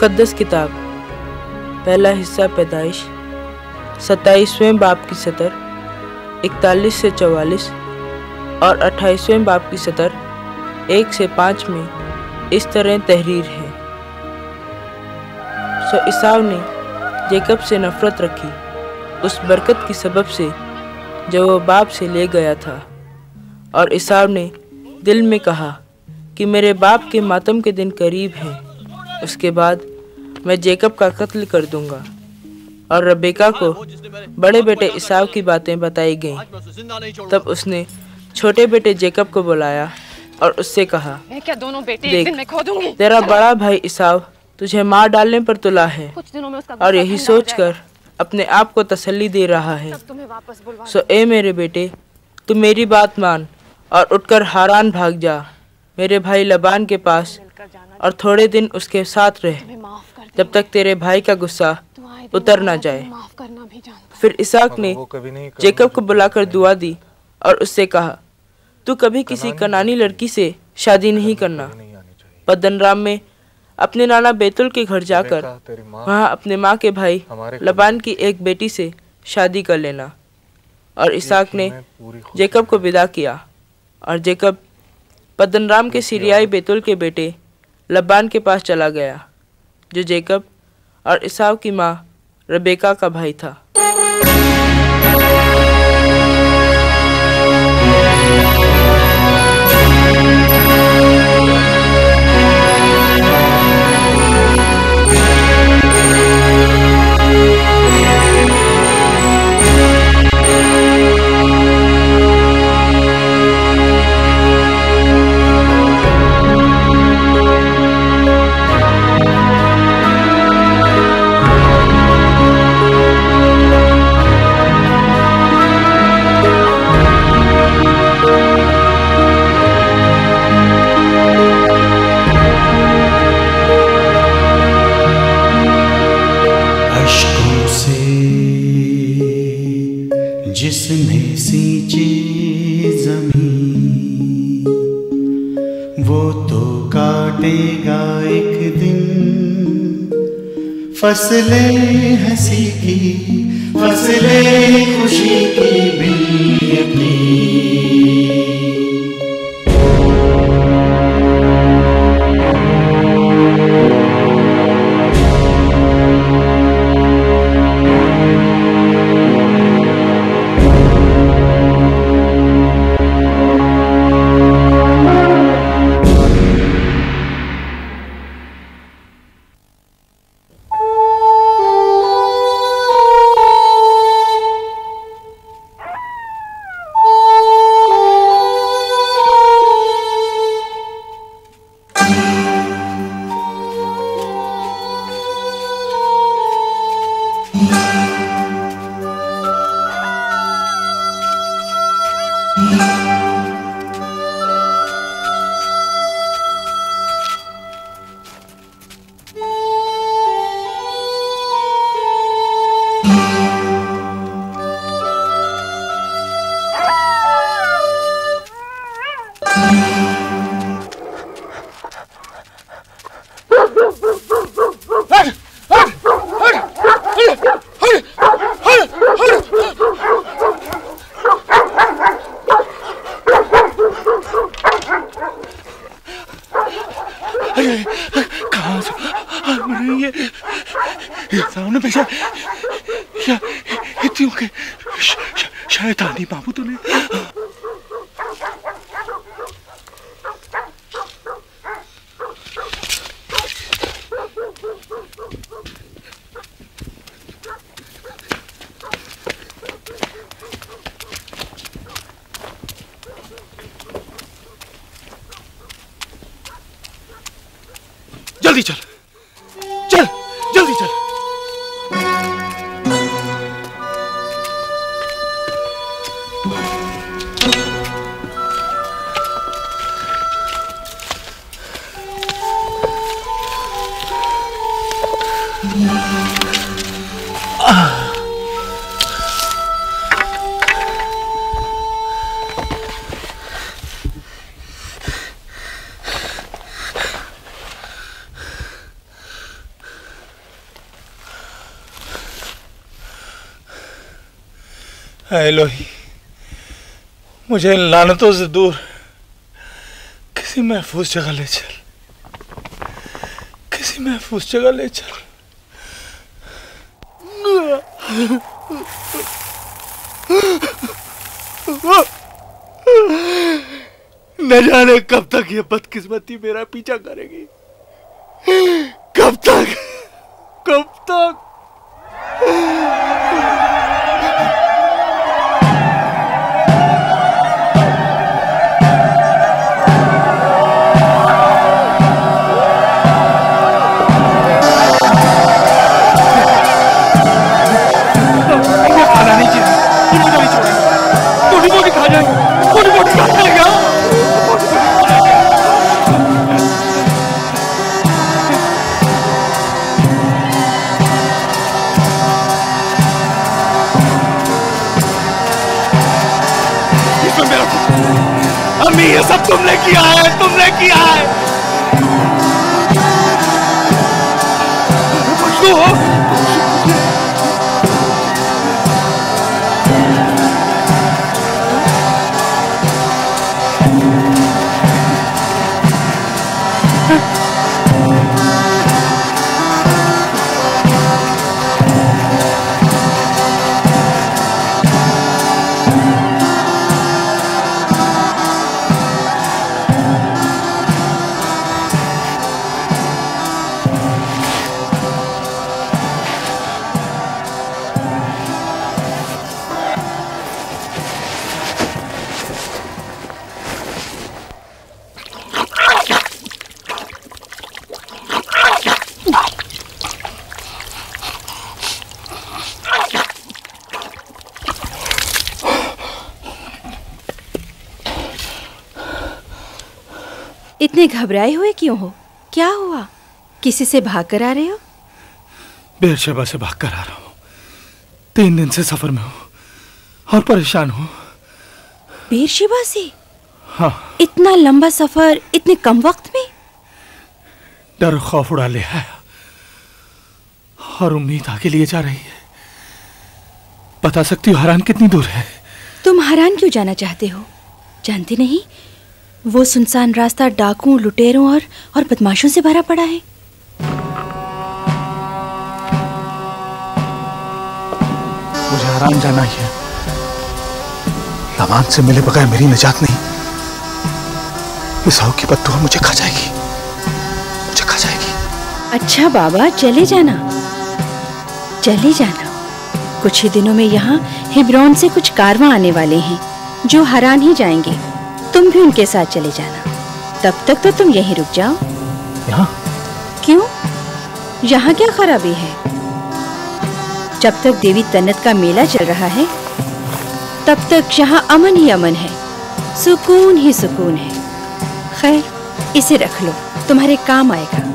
मुकद्दस किताब, पहला हिस्सा पैदाइश, 27वें बाब की सतर 41 से 44 और 28वें बाब की सतर 1 से 5 में इस तरह तहरीर है। सो ईसाव ने जेकब से नफरत रखी उस बरकत की सबब से जो वो बाप से ले गया था, और ईसाव ने दिल में कहा कि मेरे बाप के मातम के दिन करीब हैं, उसके बाद मैं जेकब का कत्ल कर दूंगा। और रबेका को बड़े बेटे ईसाव की बातें बताई गईं। तब उसने छोटे बेटे जेकब को बुलाया और उससे कहा, मैं क्या दोनों बेटे एक दिन में खो दूंगी? तेरा बड़ा भाई ईसाव तुझे मार डालने पर तुला है कुछ दिनों में उसका और यही सोचकर अपने आप को तसल्ली दे रहा है। सो ए मेरे बेटे, तू मेरी बात मान और उठकर हारान भाग जा मेरे भाई लबान के पास, और थोड़े दिन उसके साथ रह जब तक तेरे भाई का गुस्सा उतर ना जाए। फिर इसहाक ने जेकब को बुलाकर दुआ दी और उससे कहा, तू कभी किसी कनानी लड़की से शादी नहीं करना। पद्दनराम में अपने नाना बैतुल के घर जाकर वहाँ अपने माँ के भाई लबान की एक बेटी से शादी कर लेना। और इसहाक ने जेकब को विदा किया, और जेकब पद्दनराम के सीरियाई बैतुल के बेटे लबान के पास चला गया, जो जेकब और ईसाव की माँ रबेका का भाई था। जिसने सींची ज़मीं वो तो काटेगा एक दिन फसलें हंसी की, फसलें खुशी की भी अपनी। शैतानी बाबू तूने जल्दी चल, चल जल्दी चल। एलोही, मुझे इन लानतों से दूर किसी महफूज जगह ले चल, किसी महफूज जगह ले चल। न जाने कब तक ये बदकिस्मती मेरा पीछा करेगी, कब तक, कब तक। खाना नहीं चाहिए, नहीं छोड़ेंगे, थोड़ी मोटी खा जाएंगे, थोड़ी मोटी खा जाएंगे। अम्मी, ये सब तुमने किया है, तुमने किया है। खुशबू हो, इतने घबराए हुए क्यों हो? क्या हुआ? किसी से भाग कर आ रहे हो? बेरशेबा से भाग कर आ रहा हूँ। 3 दिन से सफर में हूँ और परेशान हूँ। बेरशेबा से? हाँ। इतना लंबा सफर इतने कम वक्त में? डर खौफ उड़ा ले है और उम्मीद आगे लिए जा रही है। बता सकती हो हरान कितनी दूर है? तुम हरान क्यों जाना चाहते हो? जानते नहीं वो सुनसान रास्ता डाकुओं, लुटेरों और बदमाशों से भरा पड़ा है। मुझे हरान जाना ही है। लबान से मिले बगैर मेरी निजात नहीं। मिसाओ की बद्दुआ मुझे खा जाएगी, मुझे खा जाएगी। अच्छा बाबा, चले जाना, चले जाना। कुछ ही दिनों में यहाँ हिब्रोन से कुछ कारवां आने वाले हैं जो हरान ही जाएंगे। तुम भी उनके साथ चले जाना। तब तक तो तुम यहीं रुक जाओ। यहाँ? क्यों? यहाँ क्या खराबी है? जब तक देवी तन्नत का मेला चल रहा है तब तक यहाँ अमन ही अमन है, सुकून ही सुकून है। खैर, इसे रख लो, तुम्हारे काम आएगा।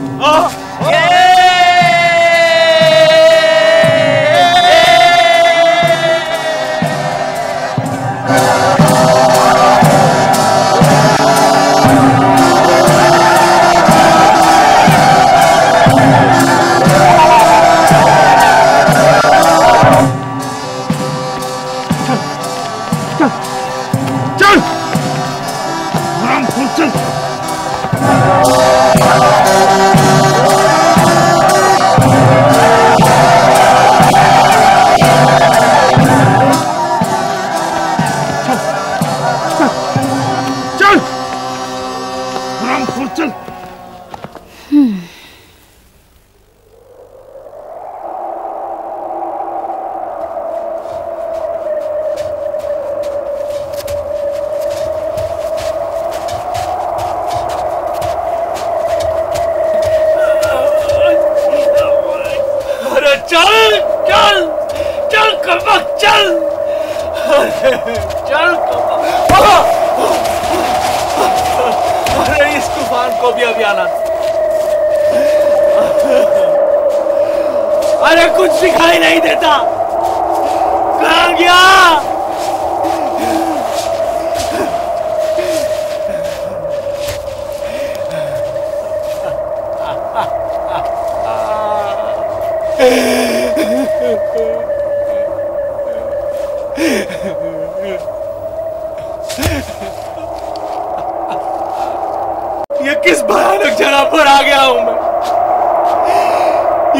अरे कुछ दिखाई नहीं देता, कहाँ गया? किस भयानक जगह पर आ गया हूं मैं।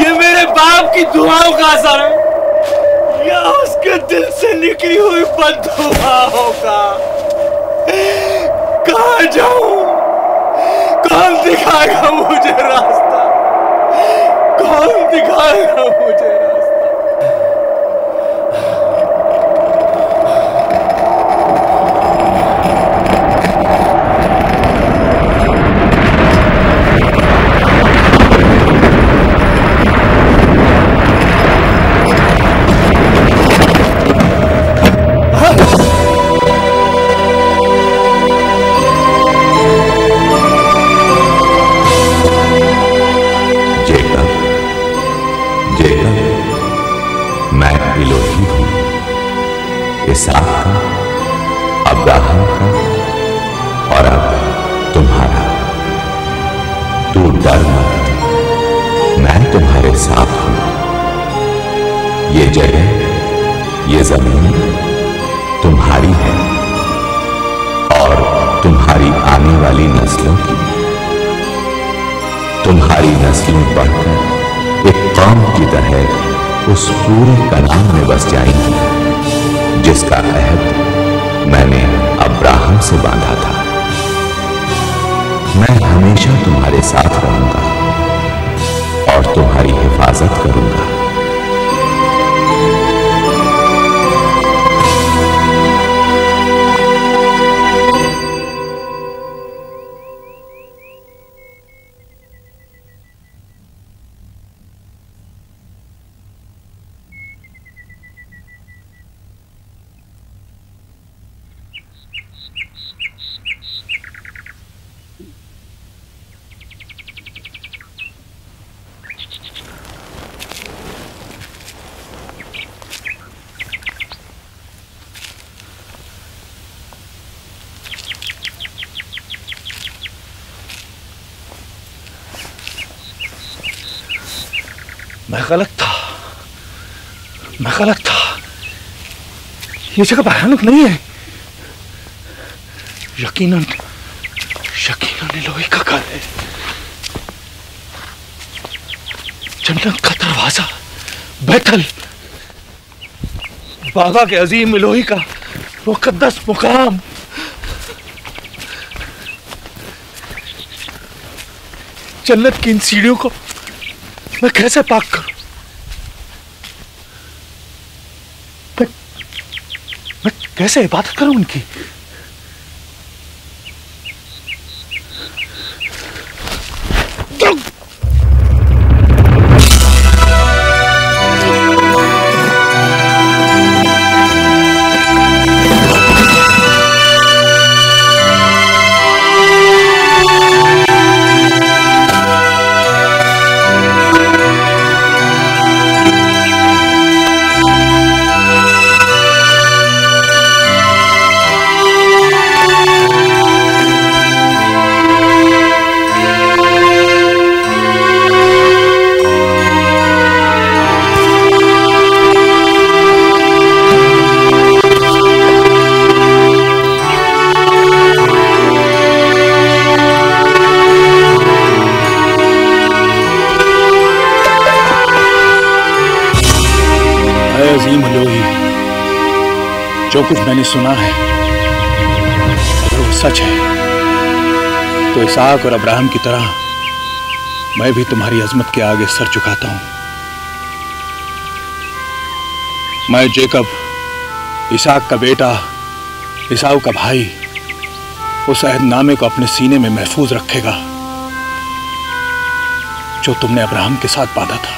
ये मेरे बाप की दुआओं का असर है या उसके दिल से निकली हुई बददुआओं का। कहां जाऊं? कौन दिखाएगा मुझे रास्ता? कौन दिखाएगा मुझे रास्ता? इसहाक का, अब्राहम का और अब तुम्हारा। तू डर मत, मैं तुम्हारे साथ हूं। ये जगह, ये जमीन तुम्हारी है और तुम्हारी आने वाली नस्लों की। तुम्हारी नस्लें बढ़कर एक कौम की तरह उस पूरे कनान में बस जाएंगी जिसका अहद मैंने अब्राहम से बांधा था। मैं हमेशा तुम्हारे साथ रहूंगा और तुम्हारी हिफाजत करूंगा। मैं गलत था। ये जगह भयानक नहीं है। यकीनन लोहे का घर है। जन्नत का दरवाजा, बैतल, बाबा के अजीम लोही का मुकद्दस मुकाम। जन्नत की इन सीढ़ियों को मैं कैसे पाक करूं? मैं कैसे इबादत करूं उनकी? जो कुछ मैंने सुना है अगर वो सच है तो इसहाक और अब्राहम की तरह मैं भी तुम्हारी अजमत के आगे सर झुकाता हूं। मैं जेकब, इसहाक का बेटा, एसाऊ का भाई, उस अहदनामे को अपने सीने में महफूज रखेगा जो तुमने अब्राहम के साथ बांधा था।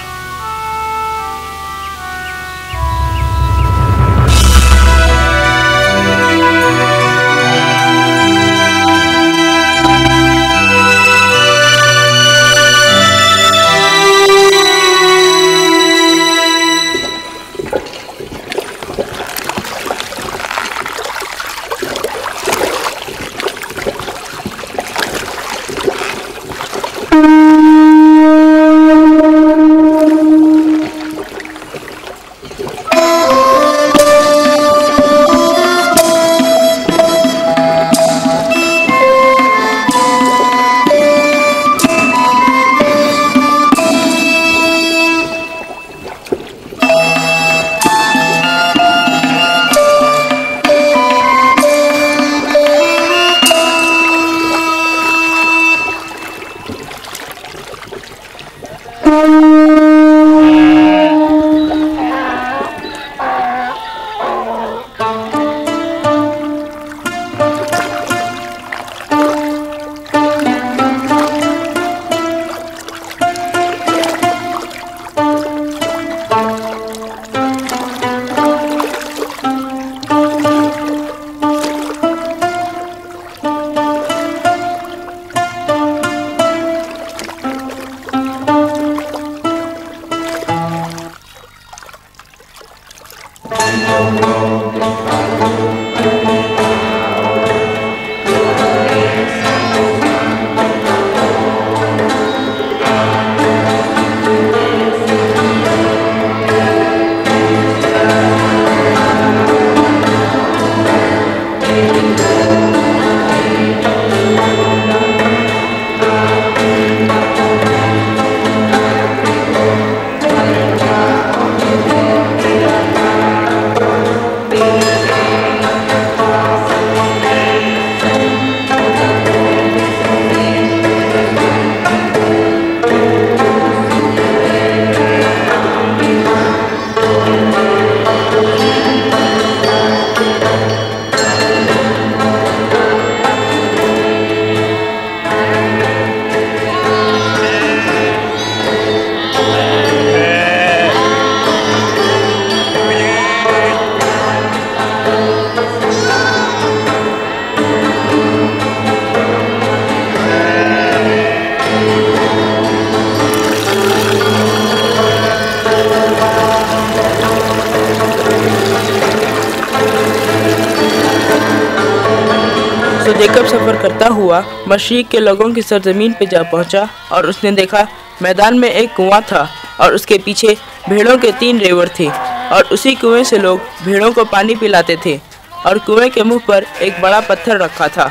जेकब सफर करता हुआ मशरिक के लोगों की सरजमीन पे जा पहुंचा और उसने देखा मैदान में एक कुआं था और उसके पीछे भेड़ों के 3 रेवड़ थे और उसी कुएं से लोग भेड़ों को पानी पिलाते थे और कुएं के मुंह पर एक बड़ा पत्थर रखा था।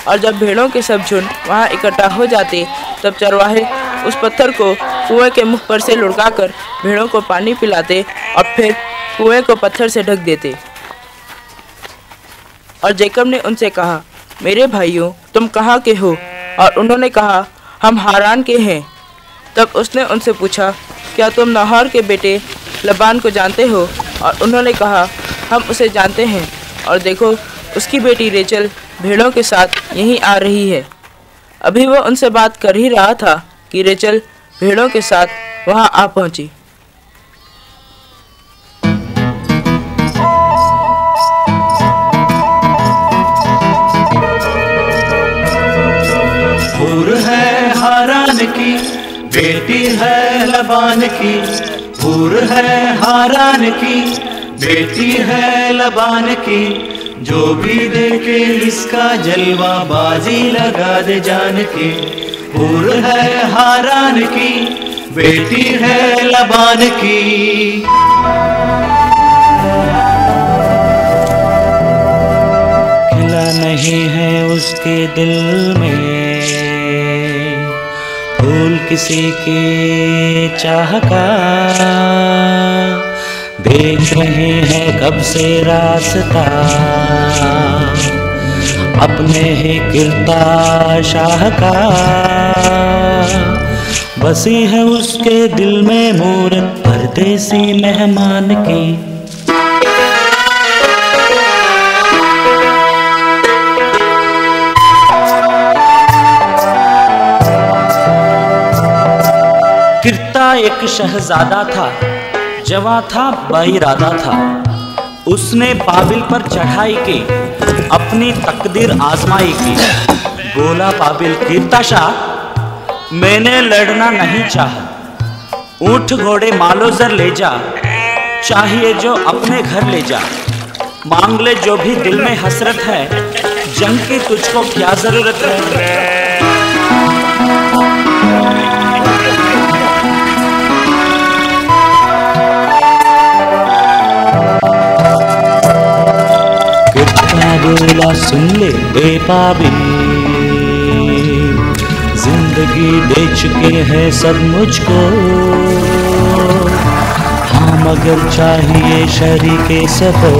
और जब भेड़ों के सब झुंड वहां इकट्ठा हो जाते तब चरवाहे उस पत्थर को कुएं के मुंह पर से लुढ़काकर भेड़ों को पानी पिलाते और फिर कुएं को पत्थर से ढक देते। और जेकब ने उनसे कहा, मेरे भाइयों, तुम कहाँ के हो? और उन्होंने कहा, हम हारान के हैं। तब उसने उनसे पूछा, क्या तुम नाहोर के बेटे लबान को जानते हो? और उन्होंने कहा, हम उसे जानते हैं, और देखो उसकी बेटी रेचल भेड़ों के साथ यहीं आ रही है। अभी वो उनसे बात कर ही रहा था कि रेचल भेड़ों के साथ वहां आ पहुंची। हूर है हारान की, बेटी है लबान की। हूर है हारान की, बेटी है लबान की। जो भी देखे इसका जलवा बाजी लगा दे जान के। हूर है हारान की, बेटी है लबान की। खिला नहीं है उसके दिल में फूल किसी की चाह का। देख रहे हैं कब से रास्ता अपने ही गिरता शाह का। बसी है उसके दिल में मूरत परदेसी मेहमान की। गिरता एक शहजादा था, जवां था बाइरादा था। उसने बाबिल पर चढ़ाई की, अपनी तकदीर आजमाई की। बोला बाबिल कीर्ता शाह, मैंने लड़ना नहीं चाहा। ऊंट घोड़े मालो जर ले जा, चाहिए जो अपने घर ले जा। मांग ले जो भी दिल में हसरत है, जंग की तुझको क्या जरूरत है। बोला सुन ले बेबाबिल, जिंदगी दे चुके हैं सब मुझको। हाँ मगर चाहिए शरीके सफर,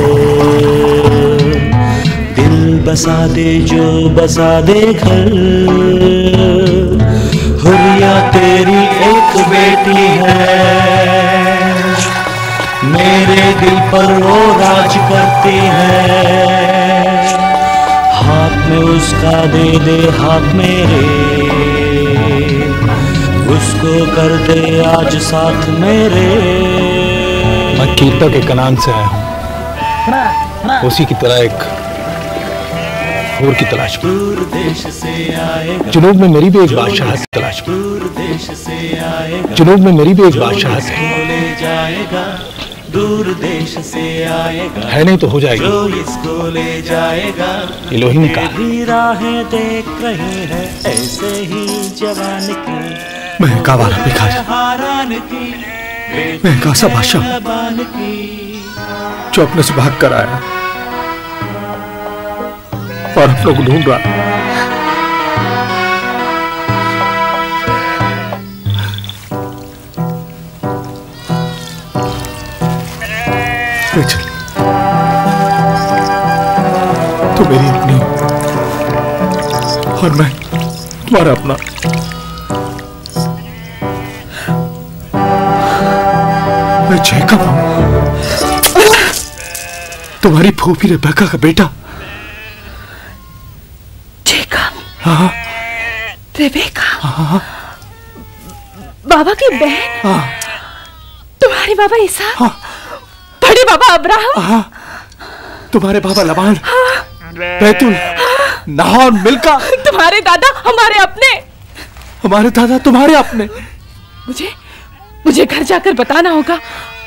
दिल बसा दे जो बसा दे घर। हुर्रिया तेरी एक बेटी बेटी है, मेरे दिल पर वो राज करती है। हाथ में उसका दे दे हाथ मेरे, उसको कर दे आज साथ मेरे। मैं कीर्तन के कनान से आया हूँ, उसी की तरह एक हूर की तलाश में। जुनूब में मेरी भी एक बादशाहत की तलाश में। जुनूब में मेरी भी एक बादशाहत है। दूर देश से आएगा, है नहीं तो हो जाएगी, जो इसको ले जाएगा। इलोही ने कहा, राहें देख रहे हैं ऐसे ही जवान की। मैं कावारा भिखारी, मैं कासा बादशाह जो अपने से भाग कर आया और हम लोग ढूंढ रहा। तो मेरी अपनी और मैं तुम्हारा अपना। मैं जैकब हूं, तुम्हारी फूफी रेबेका का बेटा। जैकब? हाँ। रेबेका? हाँ। बाबा की बहन? हाँ। तुम्हारे बाबा ईसा? हाँ। बड़े बाबा अब्राहम? हाँ। तुम्हारे बाबा लबान? हाँ। बैतुल? हाँ। नाहोर, मिल्का? तुम्हारे दादा हमारे अपने? हमारे दादा तुम्हारे अपने? मुझे घर जाकर बताना होगा,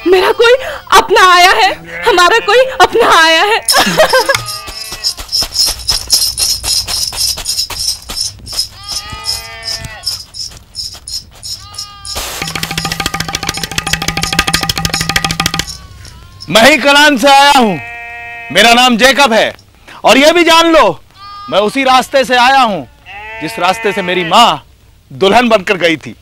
मेरा कोई अपना आया है, हमारा कोई अपना आया है। मैं ही कनान से आया हूं, मेरा नाम जैकब है। और यह भी जान लो, मैं उसी रास्ते से आया हूं जिस रास्ते से मेरी मां दुल्हन बनकर गई थी।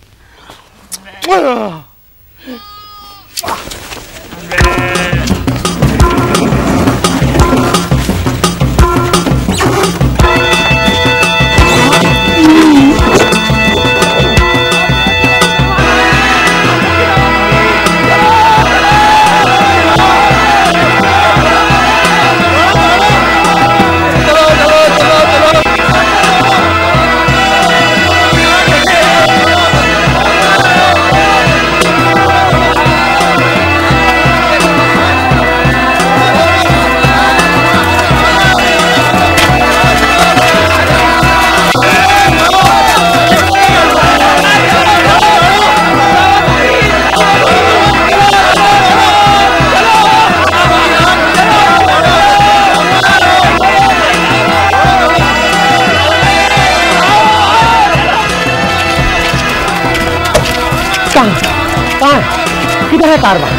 किधर है कारवां?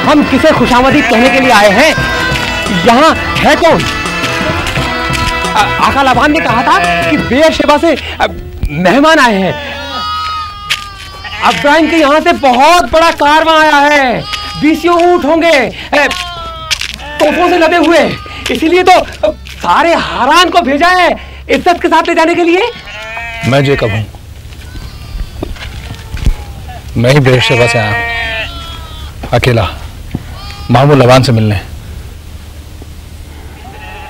हम किसे खुशामदीद कहने के लिए आए हैं? यहाँ है कौन? आका लबान ने कहा था कि बेरशेबा से मेहमान आए हैं। अब्राहिम के यहाँ से बहुत बड़ा कारवां आया है, 20 ऊंट होंगे, तोपों से लदे हुए। इसीलिए तो सारे हारान को भेजा है इज्जत के साथ ले जाने के लिए। मैं जैकब हूं, मैं ही बेरशेबा से आया हूं, अकेला मामू लबान से मिलने।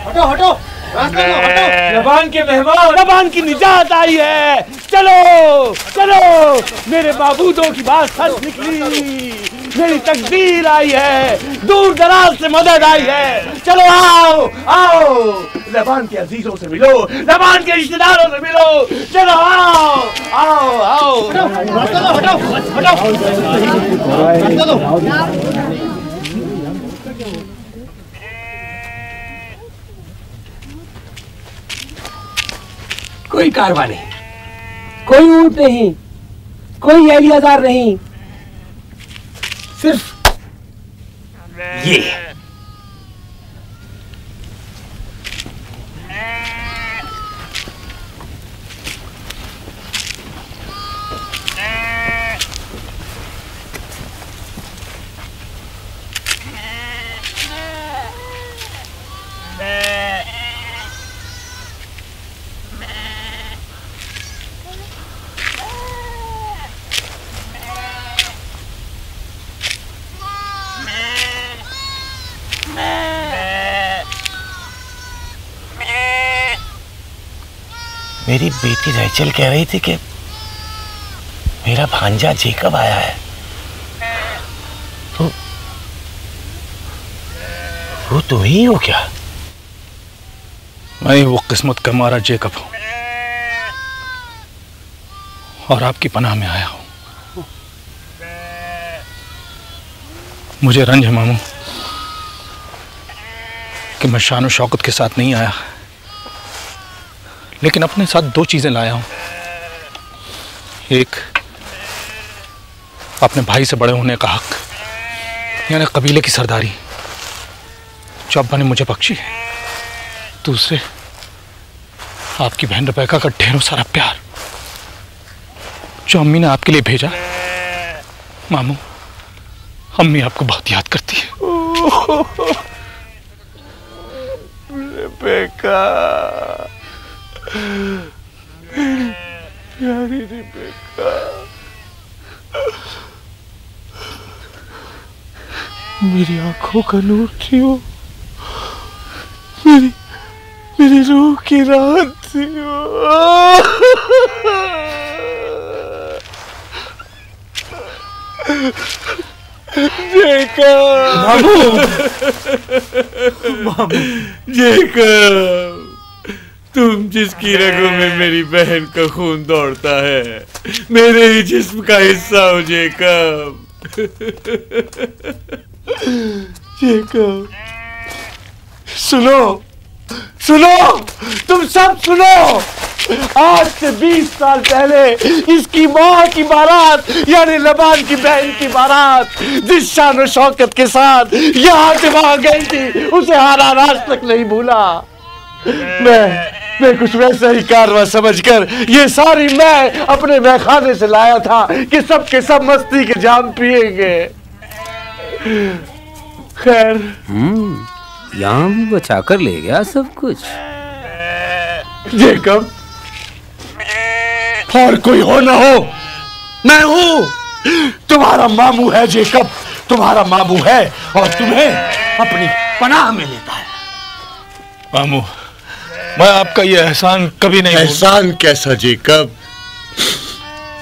हटो हटो, रास्ते को हटो। लबान के मेहमान, लबान की निजात आई है। चलो चलो, मेरे बाबूदों की बात सच निकली, मेरी तकदीर आई है, दूर दराज से मदद आई है। चलो आओ आओ, लबान के अजीजों से मिलो, लबान के रिश्तेदारों से मिलो। चलो आओ आओ आओ। हटो हटो हटो। कोई कारवां नहीं, कोई ऊंट नहीं, कोई एलियाजार नहीं, सिर्फ ये। मेरी बेटी रैचल कह रही थी कि मेरा भांजा जेकब आया है। वो तुम ही हो क्या? मैं वो किस्मत का मारा जेकब हूं और आपकी पनाह में आया हूं। मुझे रंज है मामू कि मैं शान और शौकत के साथ नहीं आया, लेकिन अपने साथ दो चीजें लाया हूं। एक, अपने भाई से बड़े होने का हक, यानी कबीले की सरदारी जो अब्बा ने मुझे बख्शी है। दूसरे, आपकी बहन रबैका का ढेरों सारा प्यार जो अम्मी ने आपके लिए भेजा। मामू, अम्मी आपको बहुत याद करती है। रेबेका, प्यारी रेबेका, मेरी आंखों का नूर थी वो, मेरी रूह की राहत थी वो। जेकब, तुम जिसकी रगों में मेरी बहन का खून दौड़ता है, मेरे ही जिस्म का हिस्सा हो जेकब। जेकब, सुनो सुनो, तुम सब सुनो। आज से 20 साल पहले इसकी माँ की बारात, यानी लबान की बहन की बारात, जिस शान और शौकत के साथ यहाँ से वहां गई थी, उसे हारान आज तक नहीं भूला। मैं कुछ वैसा ही कारवा समझकर ये सारी मैं अपने मैखाने से लाया था कि सब के सब मस्ती के जाम पिएंगे। खैर, यहाँ भी बचाकर ले गया सब कुछ। जेकब, और कोई हो ना हो, मैं हूं। तुम्हारा मामू है जेकब, तुम्हारा मामू है और तुम्हें अपनी पनाह में लेता है। मामू, मैं आपका ये एहसान कभी नहीं। एहसान कैसा जेकब?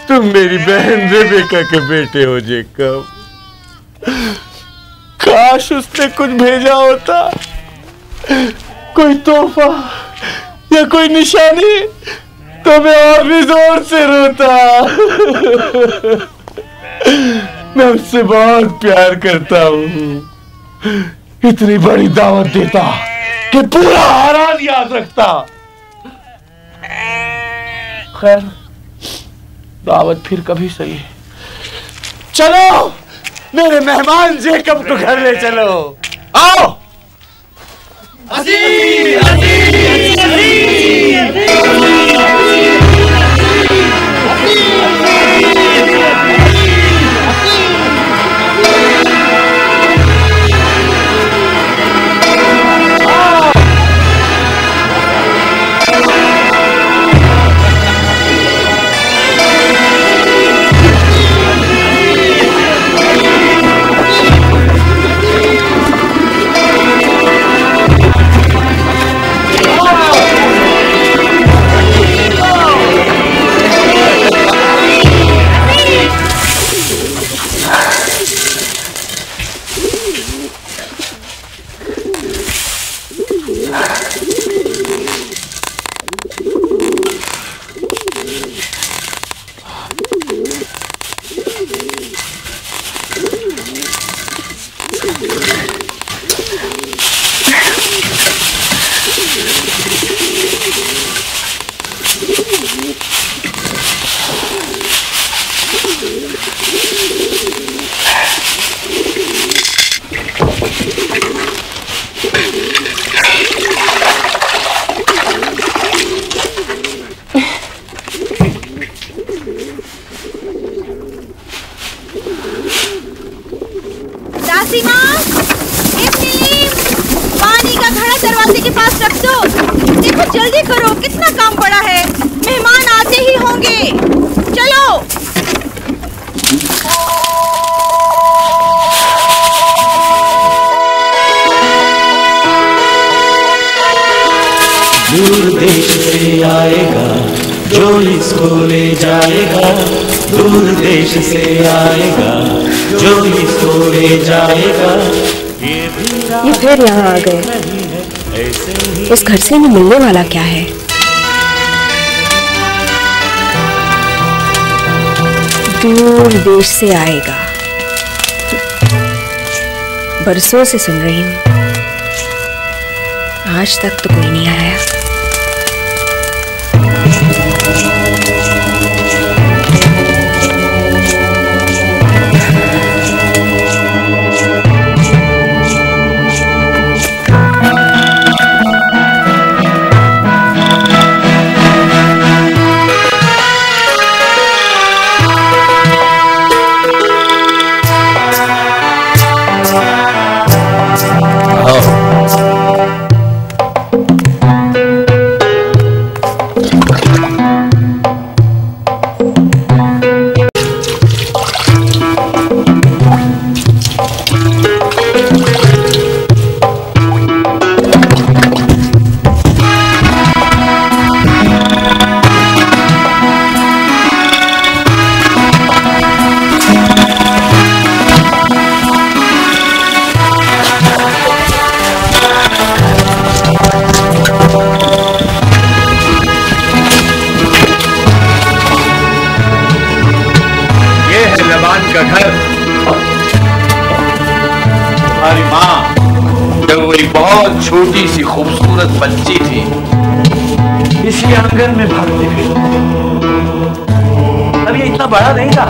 तुम मेरी बहन रेबेका के बेटे हो जेकब। काश उसने कुछ भेजा होता, कोई तोहफा या कोई निशानी, तो मैं और भी जोर से रोता। मैं उससे बहुत प्यार करता हूँ। इतनी बड़ी दावत देता कि पूरा हारान याद रखता। खैर, दावत फिर कभी सही है। चलो, मेरे मेहमान जेकब को घर ले चलो। आओ। अजी, अजी, अजी, दरवाजे के पास रख दो। देखो, जल्दी करो, कितना काम पड़ा है, मेहमान आते ही होंगे। चलो। दूर देश से आएगा इसको ले जाएगा, दूर देश से आएगा, जो इसको ले जाएगा। ये फिर यहाँ आ गए। उस घर से इन्हें मिलने वाला क्या है? दूर देश से आएगा। बरसों से सुन रही हूँ, आज तक तो कोई नहीं आया। छोटी सी खूबसूरत बच्ची थी, इसी आंगन में भागते थे। अब ये इतना बड़ा नहीं था,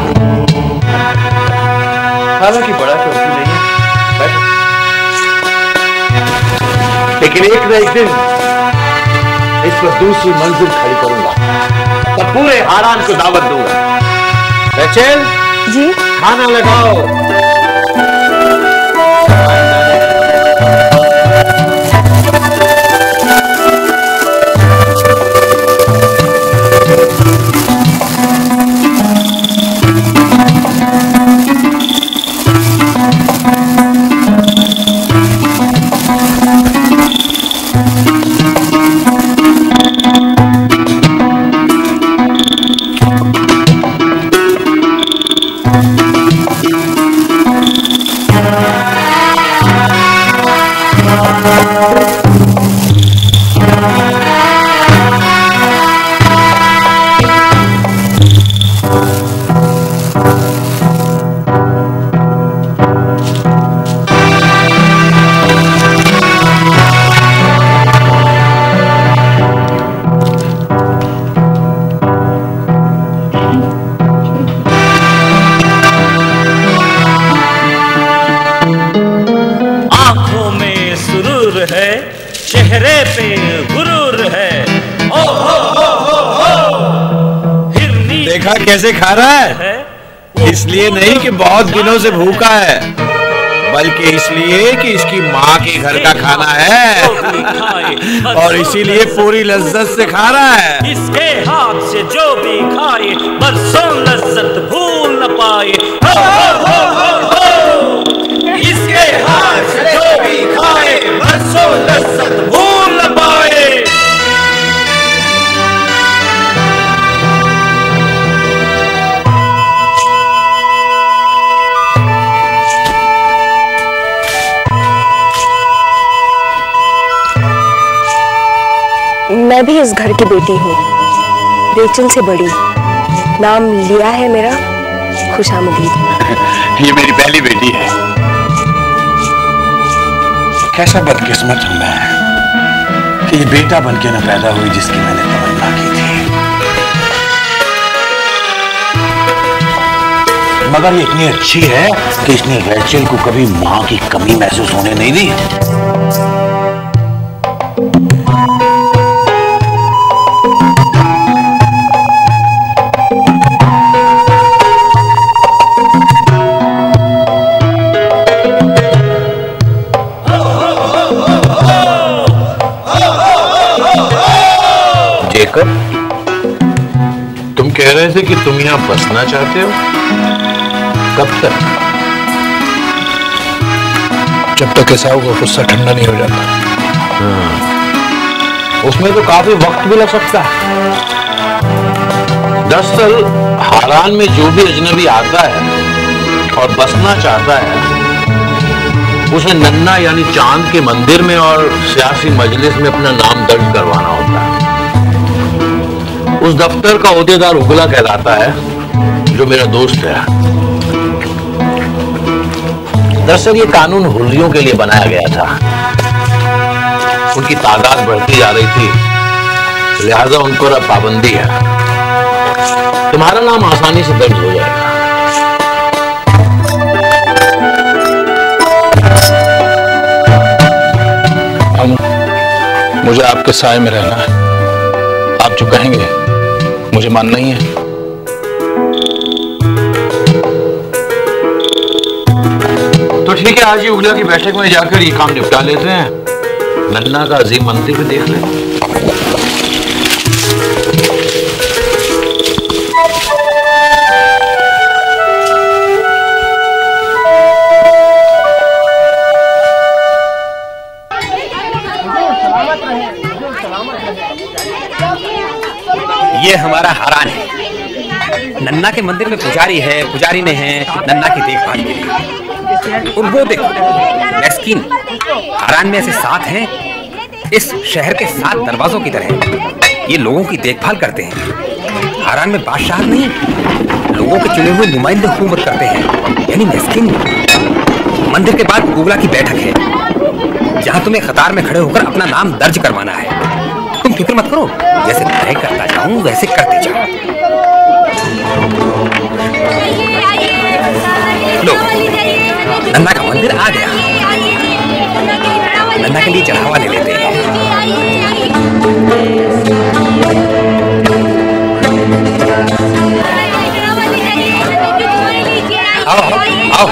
हालांकि बड़ा तो भी नहीं है, लेकिन एक न एक दिन इस पर दूसरी मंजिल खड़ी करूंगा, तब पूरे हारान को दावत दूंगा। रचेल जी, खाना लगाओ। चेहरे पे गुरूर है। ओ हिरनी देखा कैसे खा रहा है? इसलिए नहीं कि बहुत दिनों से भूखा है, बल्कि इसलिए कि इसकी माँ के घर का खाना है और इसीलिए पूरी लज्जत से खा रहा है। इसके हाथ से जो भी खाए बरसों लज्जत भूल न पाए। इसके हाथ से जो भी खाए बरसों लज्जत भूल न पाए। मैं भी इस घर की बेटी हूँ, रेचल से बड़ी। नाम लिया है मेरा खुशामदीद। ये मेरी पहली बेटी है। कैसा बदकिस्मत हूं मैं कि ये बेटा बनके न पैदा हुई जिसकी मैंने तमन्ना की थी। मगर ये इतनी अच्छी है कि इसने रेचल को कभी मां की कमी महसूस होने नहीं दी। तुम कह रहे थे कि तुम यहां बसना चाहते हो, कब तक? जब तक ऐसा होगा गुस्सा ठंडा नहीं हो जाता। उसमें तो काफी वक्त भी लग सकता है। दरअसल हारान में जो भी अजनबी आता है और बसना चाहता है उसे नन्ना यानी चांद के मंदिर में और सियासी मजलिस में अपना नाम दर्ज करवाना होता है। उस दफ्तर का ओहदेदार उगला कहलाता है, जो मेरा दोस्त है। दरअसल ये कानून हुर्रियों के लिए बनाया गया था। उनकी तादाद बढ़ती जा रही थी, लिहाजा उन पर अब पाबंदी है। तुम्हारा नाम आसानी से दर्ज हो जाएगा। मुझे आपके साए में रहना है। आप जो कहेंगे मुझे मानना ही है। तो ठीक है, आज ही उगला की बैठक में जाकर ये काम निपटा लेते हैं। नन्ना का अजीम मंत्री भी देख लें। ये हमारा हारान है। नन्ना के मंदिर में पुजारी है, पुजारी ने है नन्ना की देखभाल के लिए। और वो देखो मैस्कीन, हारान में ऐसे 7 हैं, इस शहर के 7 दरवाजों की तरह। ये लोगों की देखभाल करते हैं। हारान में बादशाह नहीं, लोगों के चुने हुए नुमाइंदे हुकूमत करते हैं, यानी मैस्कीन। मंदिर के बाद उगला की बैठक है, जहां तुम्हें कतार में खड़े होकर अपना नाम दर्ज करवाना है। तुम फिक्र मत करो, जैसे मैं करता जाऊं वैसे करते जाओ। लो, नन्ना का मंदिर आ गया। नन्ना के लिए चढ़ावा ले लेते हैं। आओ आओ आओ।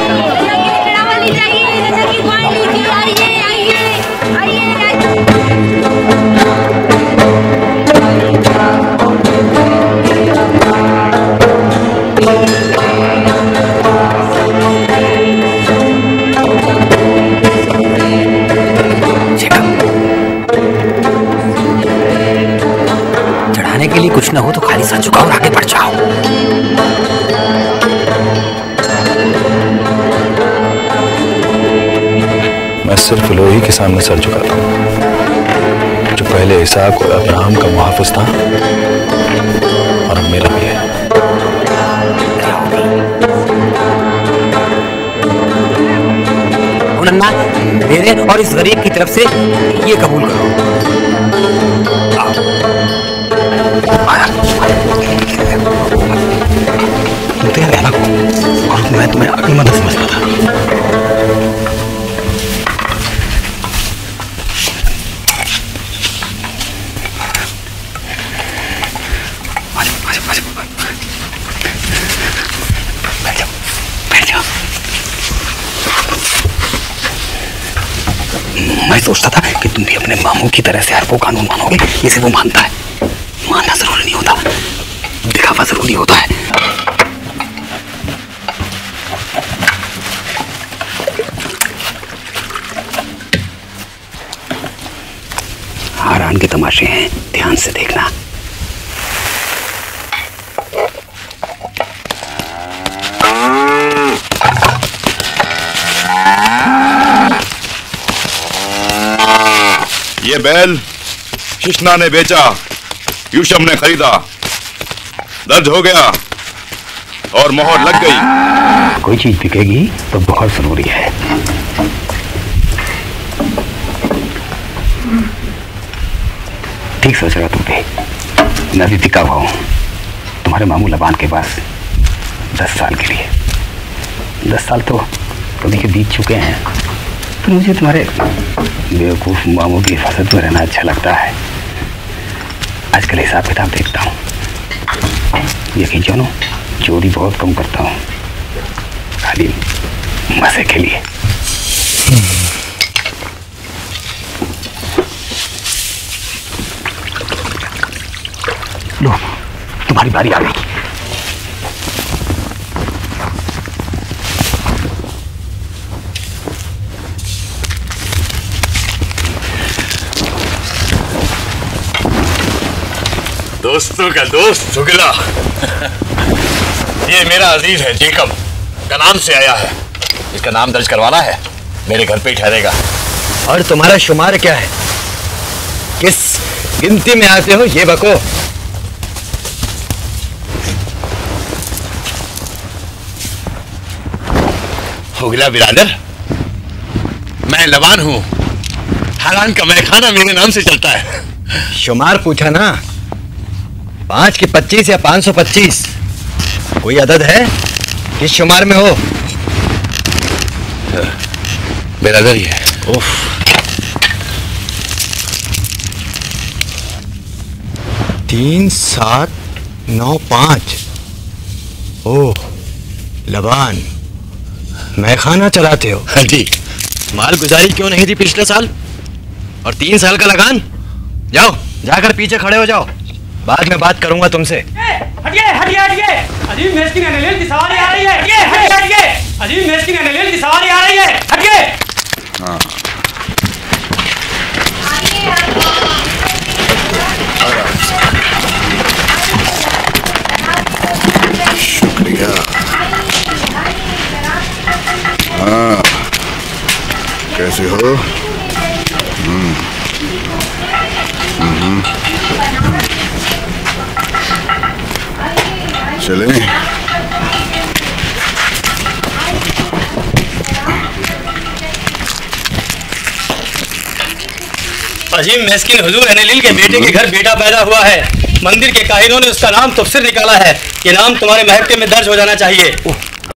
चढ़ाने के लिए कुछ ना हो तो खाली सर झुकाओ और आगे बढ़ जाओ। मैं सिर्फ लोही के सामने सर झुकाता हूँ, जो पहले इसहाक और अब्राहम का मुहाफिज था और अब मेरा भी है। नन्ना, मेरे और इस गरीब की तरफ से ये कबूल करो। रहना को और मैं तुम्हें अपनी मदद समझता था। मैं सोचता था कि तुम भी अपने मामू की तरह से हर वो कानून मानोगे जिसे वो मानता है। मानना जरूरी नहीं होता, दिखावा जरूरी होता है। हारान के तमाशे हैं, ध्यान से देखना। ये बैल शिशना ने बेचा, यूशम ने खरीदा, दर्ज हो गया और मोहर लग गई। कोई चीज बिकेगी तो बहुत जरूरी है। ठीक सोच रहा तुम भी। मैं भी बिका हुआ हूं तुम्हारे मामू लबान के पास 10 साल के लिए। 10 साल तो देखिए बीत चुके हैं, पर मुझे तुम्हारे बेवकूफ मामू की हिफाजत में रहना अच्छा लगता है। आजकल हिसाब किताब देखता हूँ, यकीन जानो चोरी बहुत कम करता हूँ, खाली मजे के लिए। लो, तुम्हारी बारी आ गई। दोस्तों का दोस्त उगला ये मेरा अजीज है जेकब, कनान से आया है। इसका नाम दर्ज करवाना है, मेरे घर पे ही ठहरेगा। और तुम्हारा शुमार क्या है? किस गिनती में आते हो ये बको? होगला बिरादर, मैं लबान हूँ। हारान का मैखाना मेरे नाम से चलता है। शुमार पूछा ना, 5 की 25 या 525? कोई अदद है किस शुमार में हो? बिरादर ही है। उफ। 3 7 9 5। ओह लबान, मैखाना चलाते हो? हाँ जी। माल गुजारी क्यों नहीं थी पिछले साल? और 3 साल का लगान? जाओ जाकर पीछे खड़े हो जाओ, बाद में बात करूंगा तुमसे। हटिए हटिए हटिए, अजीब मेस्किन अनिल की सवारी आ रही है। हटिए हटिए हटिए, अजीब मेस्किन अनिल की सवारी आ रही है। हटिए। हाँ। शुक्रिया। हाँ, कैसे हो? चलें? अजीम मेस्किन हुजूर अनिल के बेटे के घर बेटा पैदा हुआ है। मंदिर के काहिनों ने उसका नाम तुफसिर निकाला है। ये नाम तुम्हारे महकमे में दर्ज हो जाना चाहिए।